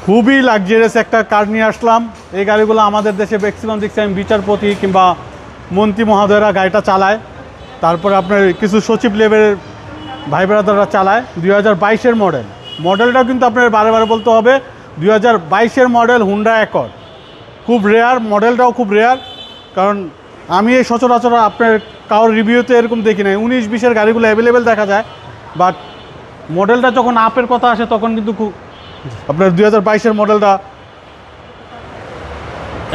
খুবই লাক্সারিয়াস একটা কার নিয়ে আসলাম। এই গাড়িগুলো আমাদের দেশে ম্যাক্সিমাম দেখছি আমি বিচারপতি কিংবা মন্ত্রী মহোদয়রা গাড়িটা চালায়, তারপরে আপনার কিছু সচিব লেভেলের ভাই ব্রাদাররা চালায়। 2022-এর মডেলটাও কিন্তু আপনার বারে বারে বলতে হবে 2022-এর মডেল হুন্ডা অ্যাকর্ড। খুব রেয়ার, মডেলটাও খুব রেয়ার, কারণ আমি এই সচরাচর আপনার কারোর রিভিউতে এরকম দেখি নাই। 19-20-এর গাড়িগুলো অ্যাভেলেবেল দেখা যায়, বাট মডেলটা যখন আপের কথা আসে তখন কিন্তু খুব আপনার 2022-এর মডেলটা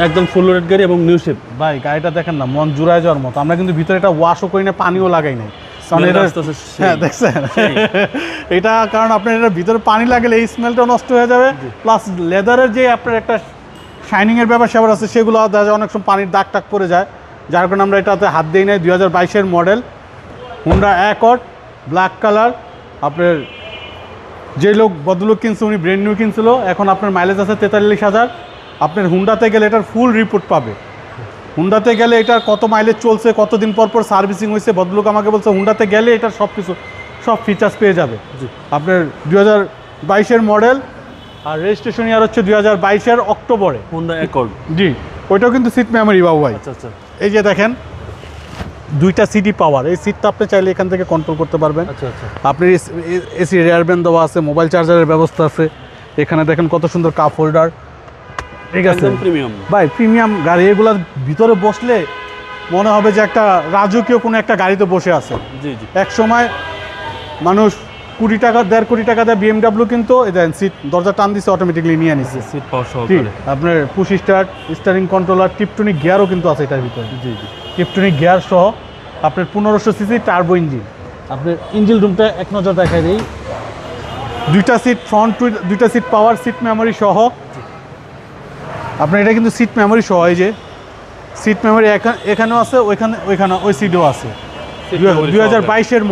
একদম ফুল লোডেড গাড়ি এবং নিউ শেপ। ভাই গাড়িটা দেখেন না, মন জুড়ায় যাওয়ার মতো। আমরা কিন্তু ভিতরে এটা ওয়াশও করি না, পানিও লাগাই নাই, কারণ এটা হ্যাঁ দেখছেন এটা, কারণ আপনার এটার ভিতরে পানি লাগলে এই স্মেলটাও নষ্ট হয়ে যাবে, প্লাস লেদারের যে আপনার একটা শাইনিংয়ের ব্যাপার স্যাপার আছে সেগুলো দেখা যায় অনেক সময় পানির দাগ টাগ পড়ে যায়, যার কারণে আমরা এটাতে হাত দিই নাই। 2022-এর model Honda Accord black colour. আপনার যে ভদ্রলোক কিনছে উনি ব্র্যান্ড নিউ কিনছিল, এখন আপনার মাইলেজ আছে 43,000। আপনার হুন্ডাতে গেলে এটার ফুল রিপোর্ট পাবে। হুন্ডাতে গেলে এটার কত মাইলেজ চলছে, কতদিন পর পর সার্ভিসিং হয়েছে, ভদ্রলোক আমাকে বলছে হুন্ডাতে গেলে এটার সব ফিচার্স পেয়ে যাবে। আপনার 2022-এর মডেল, আর রেজিস্ট্রেশন ইয়ার হচ্ছে 2022-এর অক্টোবরে। হুন্ডা অ্যাকর্ড, জি, ওইটাও কিন্তু সিট মেমোরি বাবু ভাই। আচ্ছা আচ্ছা, এই যে দেখেন 2টা সিটি পাওয়ার, এই সিটটা আপনি চাইলে এখান থেকে কন্ট্রোল করতে পারবেন। আচ্ছা আচ্ছা, আপনার এসি রেয়ার ব্যান্ড দেওয়া আছে, মোবাইল চার্জারের ব্যবস্থা আছে। এখানে দেখেন কত সুন্দর কাপ হোল্ডার, ঠিক আছে একদম প্রিমিয়াম ভাই, প্রিমিয়াম গাড়ি। এগুলোর ভিতরে বসলে মনে হবে যে একটা রাজকীয় কোনো একটা গাড়িতে বসে আছে। জি জি, এক সময় মানুষ 1.5 টাকা 1.5 কোটি টাকা দিয়ে BMW কিন্তু এই দেন সিট দরজা টান দিচ্ছে অটোমেটিকলি নিয়ে নিচ্ছে। সিট পাওয়ার ঠিক, সহকারে। আপনার push start, steering controller, Tiptronic গিয়ারও কিন্তু আছে এটার ভিতরে। জি জি, টিপটনিক গিয়ার সহ আপনার 1500 সিসি টার্বো ইঞ্জিন। আপনার ইঞ্জিন রুমটা এক নজর দেখাই দিই। 2টা সিট ফ্রন্ট, 2টা সিট পাওয়ার, সিট মেমোরি সহ। আপনার এটা কিন্তু সিট মেমোরি সহ, এই যে সিট মেমোরি এখানেও আছে, ওইখানে ওই সিটও আছে। 2022-এর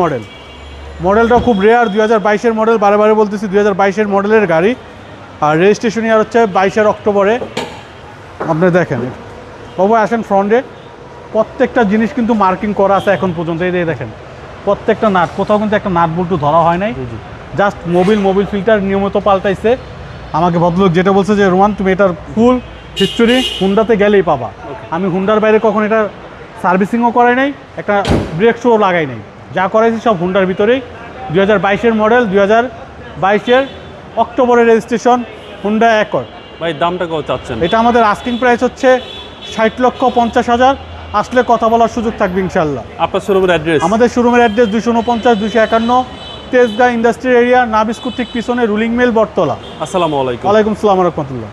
মডেলটা খুব রেয়ার। 2022-এর মডেল, বারে বারে বলতেছি 2022-এর মডেলের গাড়ি, আর রেজিস্ট্রেশন ইয়ার হচ্ছে 22-এর অক্টোবরে। আপনি দেখেন বাবু, আসেন ফ্রন্টে, প্রত্যেকটা জিনিস কিন্তু মার্কিং করা আছে এখন পর্যন্ত। এই দেখেন প্রত্যেকটা নাট, কোথাও কিন্তু একটা নাট বল্টু ধরা হয় নাই, জাস্ট মোবিল ফিল্টার নিয়মিত পাল্টাইছে। আমাকে ভদ্রলোক যেটা বলছে যে রোমান তুমি এটার ফুল হিস্টোরি হুন্ডাতে গেলেই পাবা। আমি হুন্ডার বাইরে কখন এটা সার্ভিসিংও করাই নাই, একটা ব্রেক শো লাগাই নাই, যা করাইছি সব হুন্ডার ভিতরেই। 2022-এর মডেল, 2022-এর অক্টোবরের রেজিস্ট্রেশন, হুন্ডা অ্যাকর্ড। ভাই দামটা কত চাচ্ছেন? এটা আমাদের আস্কিং প্রাইস হচ্ছে 60,50,000। আসলে কথা বলার সুযোগ থাকবে ইনশাল্লাহ। আপনার শোরুমের অ্যাড্রেস? আমাদের শোরুমের অ্যাড্রেস 249-251 তেজগাঁ ইন্ডাস্ট্রিয়াল এরিয়া, নাবিস্কুট ঠিক পিছনে, রুলিং মিল, বটতলা। আসসালামু আলাইকুম। ওয়ালাইকুম আসসালাম রহমতুল্লাহ।